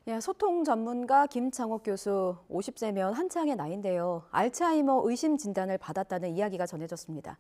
네, 소통 전문가 김창옥 교수 50세면 한창의 나이인데요. 알츠하이머 의심 진단을 받았다는 이야기가 전해졌습니다.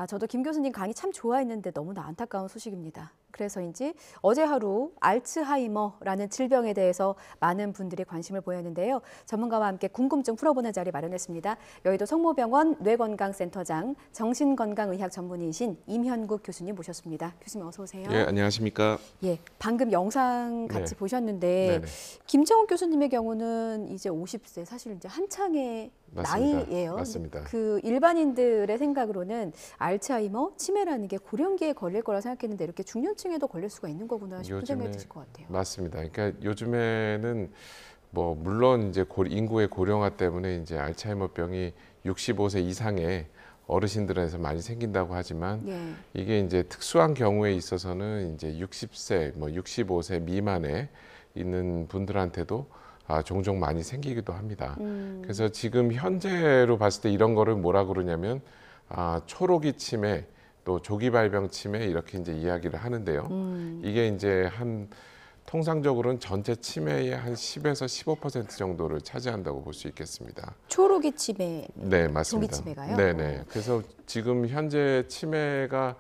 저도 김 교수님 강의 참 좋아했는데 너무나 안타까운 소식입니다. 그래서인지 어제 하루 알츠하이머라는 질병에 대해서 많은 분들이 관심을 보였는데요. 전문가와 함께 궁금증 풀어보는 자리 마련했습니다. 여의도 성모병원 뇌건강센터장 정신건강의학 전문의신 임현국 교수님 모셨습니다. 교수님 어서 오세요. 예, 안녕하십니까. 예, 방금 영상 같이 네. 보셨는데 네네. 김창옥 교수님의 경우는 이제 50세, 사실 이제 한창의 맞습니다. 나이예요. 맞습니다. 그 일반인들의 생각으로는 알츠하이머, 치매라는 게 고령기에 걸릴 거라 생각했는데 이렇게 중년층에도 걸릴 수가 있는 거구나 싶은 생각이 드실 것 같아요. 맞습니다. 그러니까 요즘에는 뭐 물론 이제 인구의 고령화 때문에 이제 알츠하이머병이 65세 이상의 어르신들에서 많이 생긴다고 하지만 예. 이게 이제 특수한 경우에 있어서는 이제 60세, 뭐 65세 미만에 있는 분들한테도 종종 많이 생기기도 합니다. 그래서 지금 현재로 봤을 때 이런 거를 뭐라 그러냐면 초록이 치매, 또 조기 발병 치매 이렇게 이제 이야기를 하는데요. 이게 이제 통상적으로는 전체 치매의 한 10에서 15% 정도를 차지한다고 볼 수 있겠습니다. 초록이 치매, 네, 맞습니다. 조기 치매가요? 네네. 그래서 지금 현재 치매가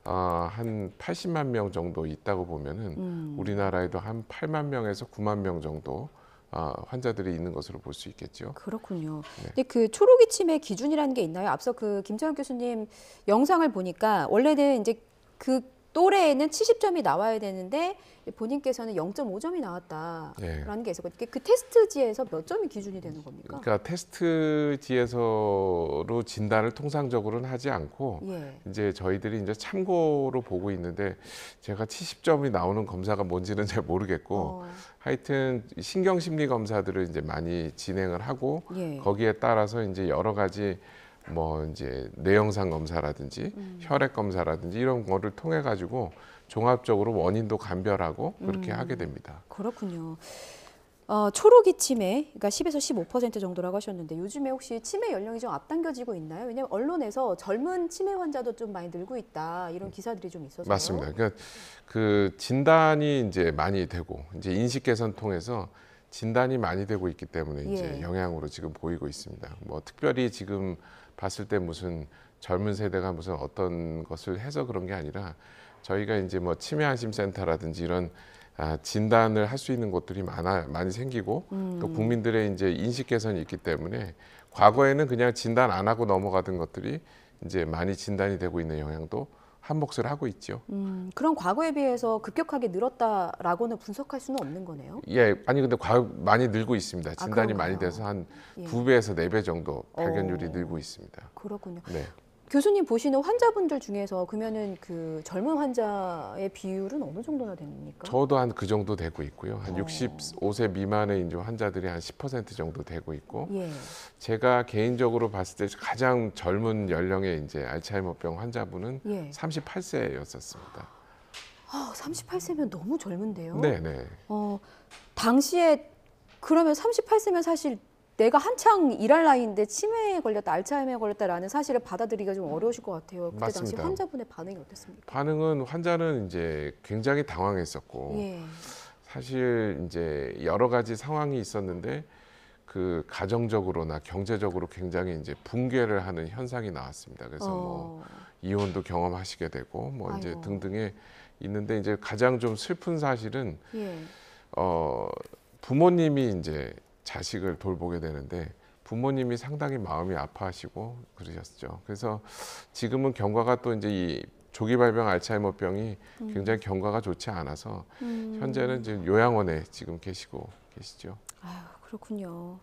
한 80만 명 정도 있다고 보면은 우리나라에도 한 8만 명에서 9만 명 정도 환자들이 있는 것으로 볼 수 있겠죠. 그렇군요. 네. 근데 그 초록이 치매 기준이라는 게 있나요? 앞서 그 김창옥 교수님 영상을 보니까 원래는 이제 그 또래에는 70점이 나와야 되는데 본인께서는 0.5점이 나왔다라는 게 있었거든요. 그 테스트지에서 몇 점이 기준이 되는 겁니까? 그러니까 테스트지에서로 진단을 통상적으로는 하지 않고 이제 저희들이 이제 참고로 보고 있는데 제가 70점이 나오는 검사가 뭔지는 잘 모르겠고 하여튼 신경심리 검사들을 이제 많이 진행을 하고 거기에 따라서 이제 여러 가지 뭐 이제 뇌영상 검사라든지 혈액 검사라든지 이런 거를 통해 가지고 종합적으로 원인도 감별하고 그렇게 하게 됩니다. 그렇군요. 초록이 치매, 그러니까 10에서 15% 정도라고 하셨는데 요즘에 혹시 치매 연령이 좀 앞당겨지고 있나요? 왜냐하면 언론에서 젊은 치매 환자도 좀 많이 늘고 있다 이런 기사들이 좀 있어서요. 맞습니다. 그러니까 그 진단이 이제 많이 되고 이제 인식 개선 통해서 진단이 많이 되고 있기 때문에 이제 영향으로 지금 보이고 있습니다. 뭐 특별히 지금 봤을 때 무슨 젊은 세대가 무슨 어떤 것을 해서 그런 게 아니라 저희가 이제 뭐 치매 안심 센터라든지 이런 진단을 할 수 있는 곳들이 많이 생기고 또 국민들의 이제 인식 개선이 있기 때문에 과거에는 그냥 진단 안 하고 넘어가던 것들이 이제 많이 진단이 되고 있는 영향도 한 몫을 하고 있죠. 그럼 과거에 비해서 급격하게 늘었다라고는 분석할 수는 없는 거네요? 예, 아니 근데 많이 늘고 있습니다. 진단이 많이 돼서 한 2배에서 4배 정도 발견율이 늘고 있습니다. 그렇군요. 네. 교수님 보시는 환자분들 중에서 그러면은 그 젊은 환자의 비율은 어느 정도나 됩니까? 저도 한 그 정도 되고 있고요. 한 65세 미만의 이제 환자들이 한 10% 정도 되고 있고, 제가 개인적으로 봤을 때 가장 젊은 연령의 이제 알츠하이머병 환자분은 38세였었습니다. 38세면 너무 젊은데요? 네네. 당시에 그러면 38세면 사실 내가 한창 일할 나이인데 치매에 걸렸다, 알츠하이머에 걸렸다라는 사실을 받아들이기가 좀 어려우실 것 같아요. 그때 맞습니다. 당시 환자분의 반응이 어땠습니까? 반응은 환자는 이제 굉장히 당황했었고, 사실 이제 여러 가지 상황이 있었는데 그 가정적으로나 경제적으로 굉장히 이제 붕괴를 하는 현상이 나왔습니다. 그래서 뭐 이혼도 경험하시게 되고 뭐 이제 등등에 있는데 이제 가장 좀 슬픈 사실은 부모님이 이제 자식을 돌보게 되는데 부모님이 상당히 마음이 아파하시고 그러셨죠. 그래서 지금은 경과가 또 이제 이 조기 발병 알츠하이머병이 굉장히 경과가 좋지 않아서 현재는 지금 요양원에 지금 계시죠. 아유, 그렇군요.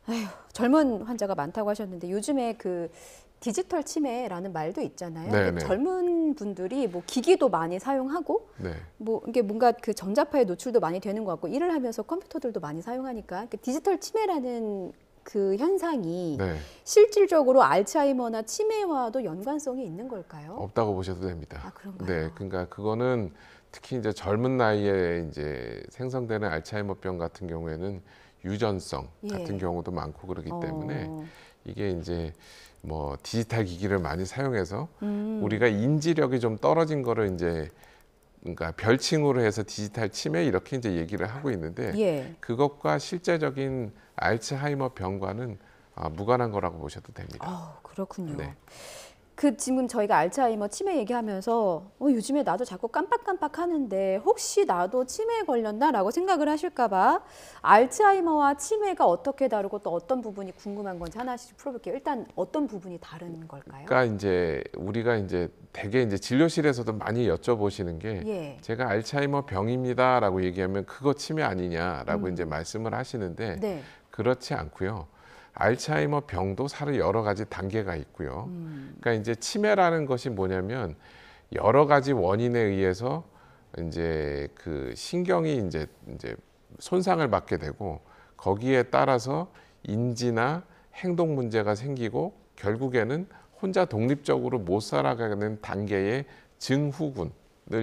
아유, 젊은 환자가 많다고 하셨는데 요즘에 그 디지털 치매라는 말도 있잖아요. 그러니까 젊은 분들이 뭐 기기도 많이 사용하고 뭐 이게 뭔가 그 전자파에 노출도 많이 되는 것 같고 일을 하면서 컴퓨터들도 많이 사용하니까 그러니까 디지털 치매라는 그 현상이 실질적으로 알츠하이머나 치매와도 연관성이 있는 걸까요? 없다고 보셔도 됩니다. 그런가요? 네, 그러니까 그거는 특히 이제 젊은 나이에 이제 생성되는 알츠하이머병 같은 경우에는 유전성 같은 경우도 많고 그렇기 때문에 이게 이제 뭐 디지털 기기를 많이 사용해서 우리가 인지력이 좀 떨어진 거를 이제 그러니까 별칭으로 해서 디지털 치매 이렇게 이제 얘기를 하고 있는데 예. 그것과 실제적인 알츠하이머 병과는 무관한 거라고 보셔도 됩니다. 그렇군요. 네. 지금 저희가 알츠하이머 치매 얘기하면서 요즘에 나도 자꾸 깜빡깜빡 하는데 혹시 나도 치매에 걸렸나라고 생각을 하실까 봐 알츠하이머와 치매가 어떻게 다르고 또 어떤 부분이 궁금한 건지 하나씩 풀어볼게요. 일단 어떤 부분이 다른 걸까요? 그러니까 이제 우리가 이제 대개 이제 진료실에서도 많이 여쭤보시는 게 예. 제가 알츠하이머 병입니다라고 얘기하면 그거 치매 아니냐라고 이제 말씀을 하시는데 네. 그렇지 않고요. 알츠하이머 병도 사실 여러 가지 단계가 있고요. 그러니까 이제 치매라는 것이 뭐냐면 여러 가지 원인에 의해서 이제 그 신경이 이제 손상을 받게 되고 거기에 따라서 인지나 행동 문제가 생기고 결국에는 혼자 독립적으로 못 살아가는 단계의 증후군을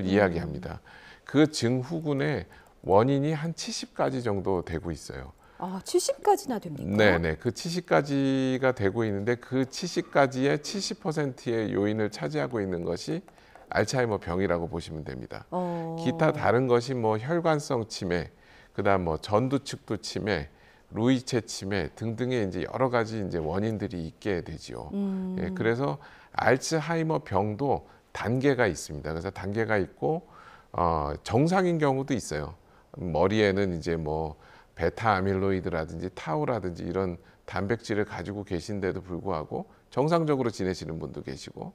이야기합니다. 그 증후군의 원인이 한 70가지 정도 되고 있어요. 70까지나 됩니까? 네네. 그 70가지가 되고 있는데 그 70가지의 70%의 요인을 차지하고 있는 것이 알츠하이머 병이라고 보시면 됩니다. 기타 다른 것이 뭐 혈관성 치매, 그다음 뭐 전두축두 치매, 루이체 치매 등등의 이제 여러 가지 이제 원인들이 있게 되지요. 예, 그래서 알츠하이머 병도 단계가 있습니다. 그래서 단계가 있고 정상인 경우도 있어요. 머리에는 이제 뭐 베타 아밀로이드라든지 타우라든지 이런 단백질을 가지고 계신데도 불구하고 정상적으로 지내시는 분도 계시고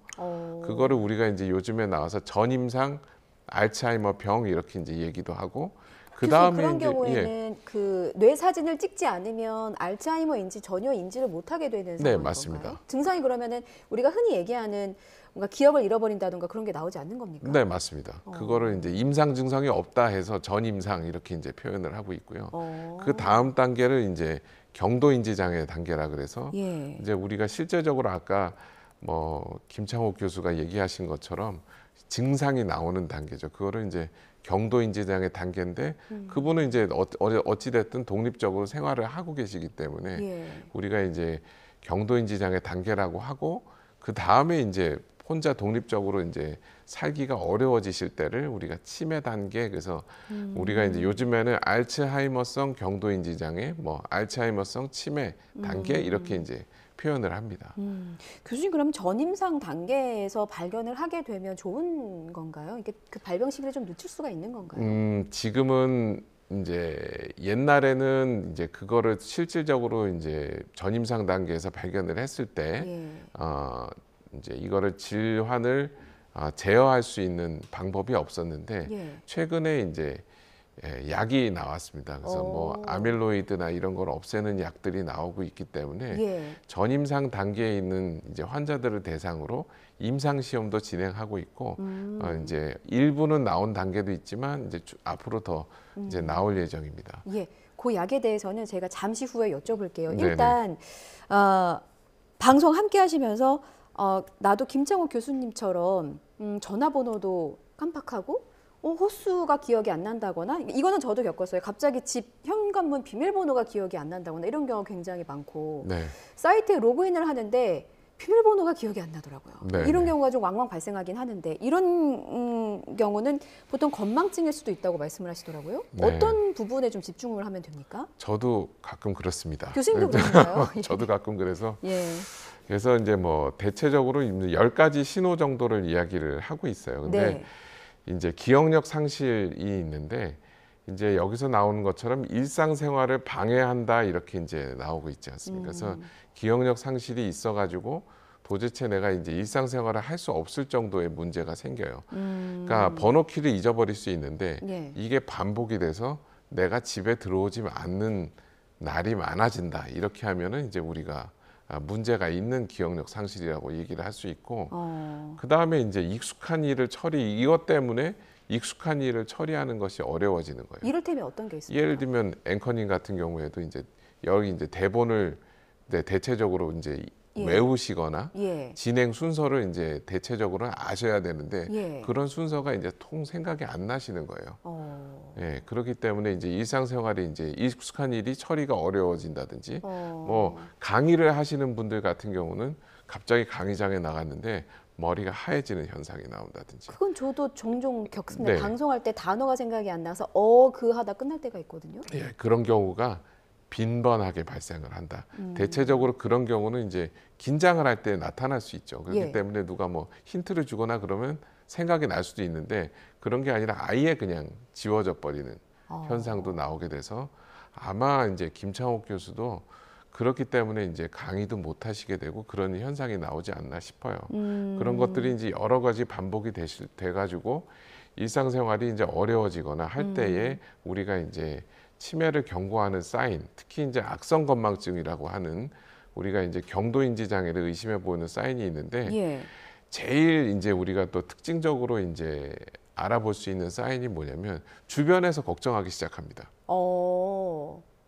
그거를 우리가 이제 요즘에 나와서 전임상 알츠하이머 병 이렇게 이제 얘기도 하고 그다음에 그런 이제 경우에는 그 뇌 사진을 찍지 않으면 알츠하이머인지 전혀 인지를 못하게 되는 네, 상황인 맞습니다. 건가요? 증상이 그러면은 우리가 흔히 얘기하는 뭔가 기억을 잃어버린다든가 그런 게 나오지 않는 겁니까? 네, 맞습니다. 그거를 이제 임상 증상이 없다 해서 전임상 이렇게 이제 표현을 하고 있고요. 그 다음 단계를 이제 경도 인지 장애 단계라 그래서 예. 이제 우리가 실제적으로 아까 뭐 김창옥 교수가 얘기하신 것처럼 증상이 나오는 단계죠. 그거를 이제 경도 인지 장애 단계인데 그분은 이제 어찌 됐든 독립적으로 생활을 하고 계시기 때문에 예. 우리가 이제 경도 인지 장애 단계라고 하고 그 다음에 이제 혼자 독립적으로 이제 살기가 어려워지실 때를 우리가 치매 단계 그래서 우리가 이제 요즘에는 알츠하이머성 경도인지 장애, 뭐 알츠하이머성 치매 단계 이렇게 이제 표현을 합니다. 교수님 그럼 전임상 단계에서 발견을 하게 되면 좋은 건가요? 이게 그 발병 시기를 좀 늦출 수가 있는 건가요? 지금은 이제 옛날에는 이제 그거를 실질적으로 이제 전임상 단계에서 발견을 했을 때 이제 이거를 질환을 제어할 수 있는 방법이 없었는데 최근에 이제 약이 나왔습니다. 그래서 뭐 아밀로이드나 이런 걸 없애는 약들이 나오고 있기 때문에 전임상 단계에 있는 이제 환자들을 대상으로 임상 시험도 진행하고 있고 이제 일부는 나온 단계도 있지만 이제 앞으로 더 이제 나올 예정입니다. 예, 그 약에 대해서는 제가 잠시 후에 여쭤볼게요. 네네. 일단 방송 함께 하시면서 나도 김창옥 교수님처럼 전화번호도 깜빡하고 호수가 기억이 안 난다거나 이거는 저도 겪었어요. 갑자기 집 현관문 비밀번호가 기억이 안 난다거나 이런 경우 굉장히 많고 네. 사이트에 로그인을 하는데 비밀번호가 기억이 안 나더라고요. 네, 이런 네. 경우가 좀 왕왕 발생하긴 하는데 이런 경우는 보통 건망증일 수도 있다고 말씀을 하시더라고요. 네. 어떤 부분에 좀 집중을 하면 됩니까? 저도 가끔 그렇습니다. 교수님도 그런가요? 저도 가끔 그래서 예. 그래서 이제 뭐 대체적으로 10가지 신호 정도를 이야기를 하고 있어요. 근데 네. 이제 기억력 상실이 있는데 이제 여기서 나오는 것처럼 일상생활을 방해한다 이렇게 이제 나오고 있지 않습니까? 그래서 기억력 상실이 있어가지고 도대체 내가 이제 일상생활을 할 수 없을 정도의 문제가 생겨요. 그러니까 번호키를 잊어버릴 수 있는데 예. 이게 반복이 돼서 내가 집에 들어오지 않는 날이 많아진다. 이렇게 하면은 이제 우리가 문제가 있는 기억력 상실이라고 얘기를 할 수 있고 그 다음에 이제 익숙한 일을 이것 때문에 익숙한 일을 처리하는 것이 어려워지는 거예요. 이를테면 어떤 게 있습니까? 예를 들면 앵커님 같은 경우에도 이제 여기 이제 대본을 대체적으로 이제 외우시거나 진행 순서를 이제 대체적으로 아셔야 되는데 그런 순서가 이제 통 생각이 안 나시는 거예요. 예, 그렇기 때문에 이제 일상생활에 이제 익숙한 일이 처리가 어려워진다든지 뭐 강의를 하시는 분들 같은 경우는 갑자기 강의장에 나갔는데 머리가 하얘지는 현상이 나온다든지. 그건 저도 종종 겪습니다. 네. 방송할 때 단어가 생각이 안 나서 그 하다 끝날 때가 있거든요. 예, 그런 경우가 빈번하게 발생을 한다. 대체적으로 그런 경우는 이제 긴장을 할 때 나타날 수 있죠. 그렇기 예. 때문에 누가 뭐 힌트를 주거나 그러면 생각이 날 수도 있는데 그런 게 아니라 아예 그냥 지워져 버리는 현상도 나오게 돼서 아마 이제 김창옥 교수도 그렇기 때문에 이제 강의도 못 하시게 되고 그런 현상이 나오지 않나 싶어요. 그런 것들이 이제 여러 가지 반복이 돼가지고 일상생활이 이제 어려워지거나 할 때에 우리가 이제 치매를 경고하는 사인, 특히 이제 악성 건망증이라고 하는 우리가 이제 경도인지 장애를 의심해 보는 사인이 있는데 예. 제일 이제 우리가 또 특징적으로 이제 알아볼 수 있는 사인이 뭐냐면 주변에서 걱정하기 시작합니다.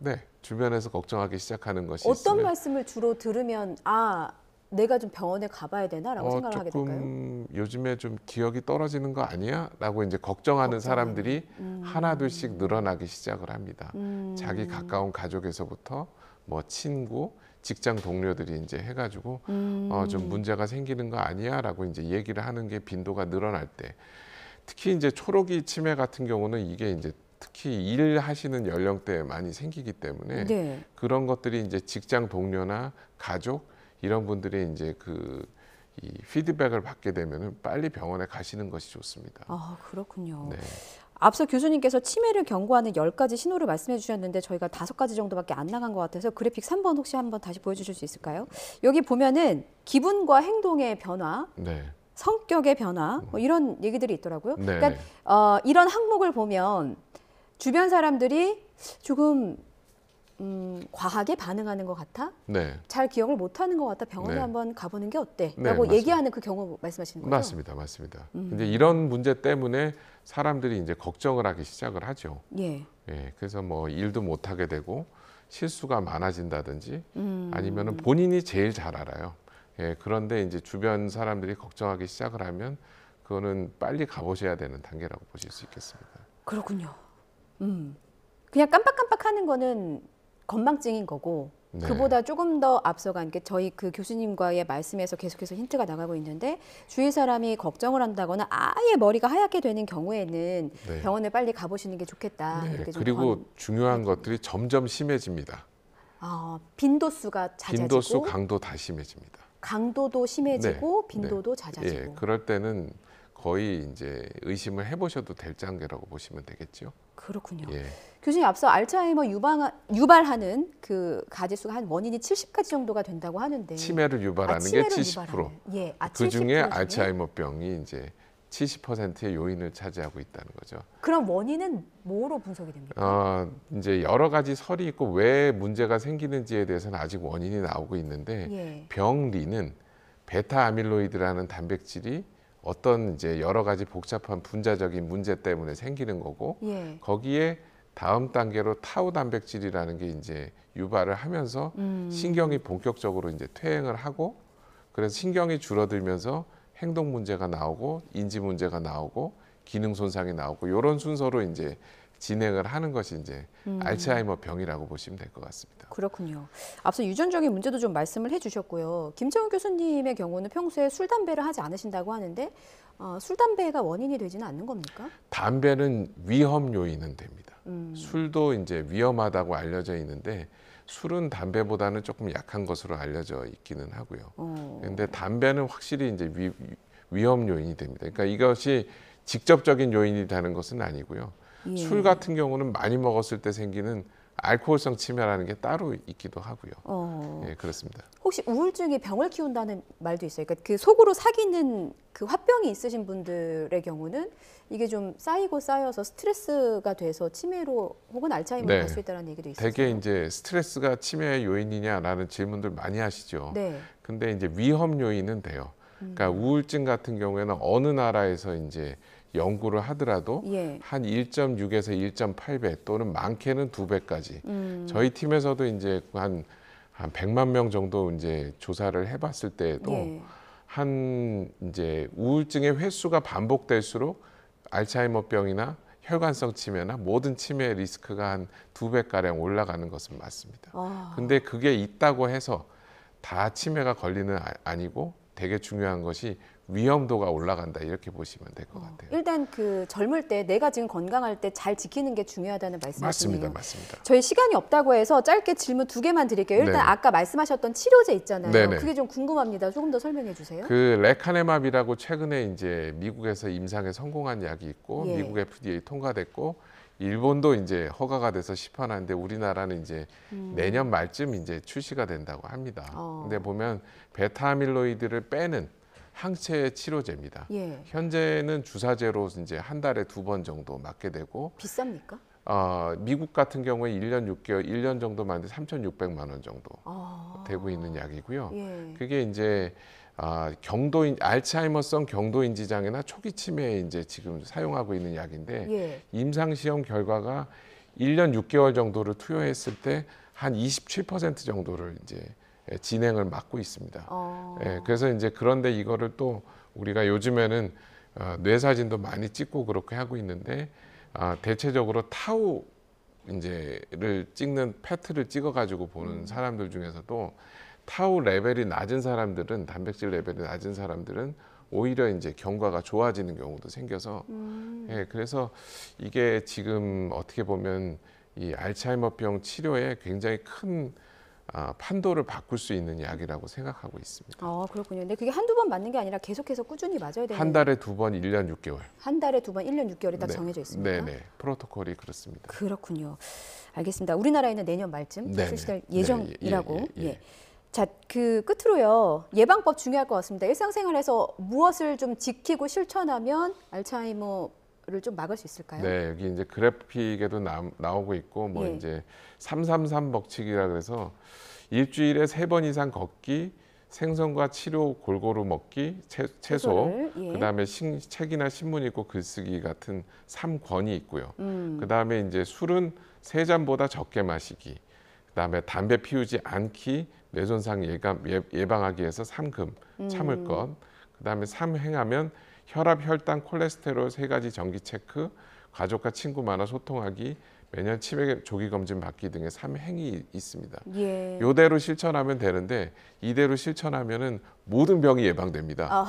네, 주변에서 걱정하기 시작하는 것이 어떤 있으면 말씀을 주로 들으면 내가 좀 병원에 가봐야 되나라고 생각을 하게 될까요? 조금 요즘에 좀 기억이 떨어지는 거 아니야? 라고 이제 걱정하는 사람들이 하나둘씩 늘어나기 시작을 합니다. 자기 가까운 가족에서부터 뭐 친구, 직장 동료들이 이제 해가지고 좀 문제가 생기는 거 아니야? 라고 이제 얘기를 하는 게 빈도가 늘어날 때 특히 이제 초록이 치매 같은 경우는 이게 이제 특히 일하시는 연령대에 많이 생기기 때문에 네. 그런 것들이 이제 직장 동료나 가족 이런 분들이 이제 이 피드백을 받게 되면은 빨리 병원에 가시는 것이 좋습니다. 그렇군요. 네. 앞서 교수님께서 치매를 경고하는 10가지 신호를 말씀해 주셨는데 저희가 5가지 정도밖에 안 나간 것 같아서 그래픽 3번 혹시 한번 다시 보여주실 수 있을까요? 여기 보면은 기분과 행동의 변화, 네. 성격의 변화 뭐 이런 얘기들이 있더라고요. 네. 그러니까 이런 항목을 보면 주변 사람들이 조금 과하게 반응하는 것 같아? 네. 잘 기억을 못하는 것 같아? 병원에 네. 한번 가보는 게 어때? 네, 라고 맞습니다. 얘기하는 그 경우 말씀하시는 거죠? 맞습니다. 맞습니다. 근데 이런 문제 때문에 사람들이 이제 걱정을 하기 시작을 하죠. 예. 예. 그래서 뭐 일도 못 하게 되고 실수가 많아진다든지 아니면은 본인이 제일 잘 알아요. 예. 그런데 이제 주변 사람들이 걱정하기 시작을 하면 그거는 빨리 가보셔야 되는 단계라고 보실 수 있겠습니다. 그렇군요. 그냥 깜빡깜빡하는 거는 건망증인 거고 네. 그보다 조금 더 앞서간 게 저희 그 교수님과의 말씀에서 계속해서 힌트가 나가고 있는데 주위 사람이 걱정을 한다거나 아예 머리가 하얗게 되는 경우에는 네. 병원에 빨리 가보시는 게 좋겠다. 네. 이렇게 좀 그리고 중요한 것들이 점점 심해집니다. 빈도수가 잦아지고 빈도수, 강도 다 심해집니다. 강도도 심해지고 네. 빈도도 네. 잦아지고. 예, 그럴 때는 거의 이제 의심을 해보셔도 될 단계라고 보시면 되겠죠. 그렇군요. 예. 교수님 앞서 알츠하이머 유발하는 그 가지수가 한 원인이 70가지 정도가 된다고 하는데 치매를 유발하는 게 70%. 예, 그 중에 70% 알츠하이머병이 이제 70%의 요인을 차지하고 있다는 거죠. 그럼 원인은 뭐로 분석이 됩니까? 이제 여러 가지 설이 있고 왜 문제가 생기는지에 대해서는 아직 원인이 나오고 있는데 예. 병리는 베타 아밀로이드라는 단백질이 어떤 이제 여러 가지 복잡한 분자적인 문제 때문에 생기는 거고 예. 거기에 다음 단계로 타우 단백질이라는 게 이제 유발을 하면서 신경이 본격적으로 이제 퇴행을 하고 그래서 신경이 줄어들면서 행동 문제가 나오고 인지 문제가 나오고 기능 손상이 나오고 이런 순서로 이제 진행을 하는 것이 이제 알츠하이머 병이라고 보시면 될 것 같습니다. 그렇군요. 앞서 유전적인 문제도 좀 말씀을 해주셨고요. 김창욱 교수님의 경우는 평소에 술, 담배를 하지 않으신다고 하는데 술, 담배가 원인이 되지는 않는 겁니까? 담배는 위험 요인은 됩니다. 술도 이제 위험하다고 알려져 있는데 술은 담배보다는 조금 약한 것으로 알려져 있기는 하고요. 그런데 담배는 확실히 이제 위험 요인이 됩니다. 그러니까 이것이 직접적인 요인이 되는 것은 아니고요. 예. 술 같은 경우는 많이 먹었을 때 생기는 알코올성 치매라는 게 따로 있기도 하고요. 예, 그렇습니다. 혹시 우울증이 병을 키운다는 말도 있어요. 그러니까 그 속으로 사귀는 그 화병이 있으신 분들의 경우는 이게 좀 쌓이고 쌓여서 스트레스가 돼서 치매로 혹은 알츠하이머로 네. 갈 수 있다는 얘기도 있어요. 대개 이제 스트레스가 치매의 요인이냐라는 질문들 많이 하시죠. 네. 근데 이제 위험 요인은 돼요. 그러니까 우울증 같은 경우에는 어느 나라에서 이제 연구를 하더라도 예. 한 1.6에서 1.8배 또는 많게는 2배까지. 저희 팀에서도 이제 한 100만 명 정도 이제 조사를 해봤을 때에도 예. 한 이제 우울증의 횟수가 반복될수록 알츠하이머병이나 혈관성 치매나 모든 치매 리스크가 한 2배가량 올라가는 것은 맞습니다. 근데 그게 있다고 해서 다 치매가 걸리는 아니고 되게 중요한 것이 위험도가 올라간다 이렇게 보시면 될 것 같아요. 일단 그 젊을 때 내가 지금 건강할 때 잘 지키는 게 중요하다는 말씀이시네요. 맞습니다. 저희 시간이 없다고 해서 짧게 질문 2개만 드릴게요. 일단 네네. 아까 말씀하셨던 치료제 있잖아요. 네네. 그게 좀 궁금합니다. 조금 더 설명해 주세요. 그 레카네맙이라고 최근에 이제 미국에서 임상에 성공한 약이 있고 예. 미국 FDA 통과됐고 일본도 이제 허가가 돼서 시판하는데 우리나라는 이제 내년 말쯤 이제 출시가 된다고 합니다. 근데 보면 베타 아밀로이드를 빼는 항체 치료제입니다. 예. 현재는 주사제로 이제 한 달에 2번 정도 맞게 되고 비쌉니까? 미국 같은 경우에 1년 6개월, 1년 정도 맞는데 3,600만 원 정도 되고 있는 약이고요. 예. 그게 이제 경도인 알츠하이머성 경도인지장애나 초기 치매에 이제 지금 사용하고 있는 약인데 예. 임상 시험 결과가 1년 6개월 정도를 투여했을 때 한 27% 정도를 이제 진행을 막고 있습니다. 예, 그래서 이제 그런데 이거를 또 우리가 요즘에는 뇌사진도 많이 찍고 그렇게 하고 있는데 대체적으로 타우 이제를 찍는 패트를 찍어가지고 보는 사람들 중에서도 타우 레벨이 낮은 사람들은 단백질 레벨이 낮은 사람들은 오히려 이제 경과가 좋아지는 경우도 생겨서 예, 그래서 이게 지금 어떻게 보면 이 알츠하이머병 치료에 굉장히 큰 판도를 바꿀 수 있는 약이라고 생각하고 있습니다. 그렇군요. 근데 그게 한두 번 맞는 게 아니라 계속해서 꾸준히 맞아야 되는. 한 달에 2번 1년 6개월. 한 달에 2번 1년 6개월이 딱 네. 정해져 있습니다. 네네. 프로토콜이 그렇습니다. 그렇군요. 알겠습니다. 우리나라에는 내년 말쯤 네네. 출시될 네, 예정이라고. 예. 자, 그 끝으로요. 예방법 중요할 것 같습니다. 일상생활에서 무엇을 좀 지키고 실천하면 알츠하이머를 좀 막을 수 있을까요? 네, 여기 이제 그래픽에도 나오고 있고 뭐 예. 이제 333 법칙이라 그래서 일주일에 3번 이상 걷기, 생선과 치료 골고루 먹기, 채소, 채소를, 예. 그다음에 책이나 신문 읽고 글쓰기 같은 3권이 있고요. 그다음에 이제 술은 3잔보다 적게 마시기. 그다음에 담배 피우지 않기, 뇌손상 예방하기 위해서 3금 참을 것. 그다음에 3행하면 혈압, 혈당, 콜레스테롤 3가지 정기 체크, 가족과 친구 만나 소통하기, 매년 치매 조기 검진 받기 등의 3행이 있습니다. 예. 이대로 실천하면 되는데 이대로 실천하면은 모든 병이 예방됩니다.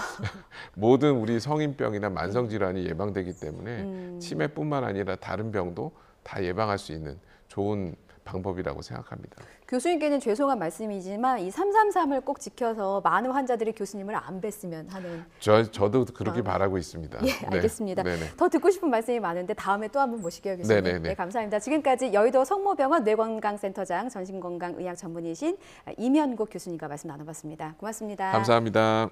모든 우리 성인병이나 만성 질환이 예방되기 때문에 치매뿐만 아니라 다른 병도 다 예방할 수 있는 좋은 방법이라고 생각합니다. 교수님께는 죄송한 말씀이지만 이 333을 꼭 지켜서 많은 환자들이 교수님을 안 뵀으면 하는. 저도 그렇게 바라고 있습니다. 예, 알겠습니다. 네네. 더 듣고 싶은 말씀이 많은데 다음에 또 한 번 모실게요, 교수님. 네네네. 네, 감사합니다. 지금까지 여의도 성모병원 뇌건강센터장 정신건강의학 전문의신 이면국 교수님과 말씀 나눠봤습니다. 고맙습니다. 감사합니다.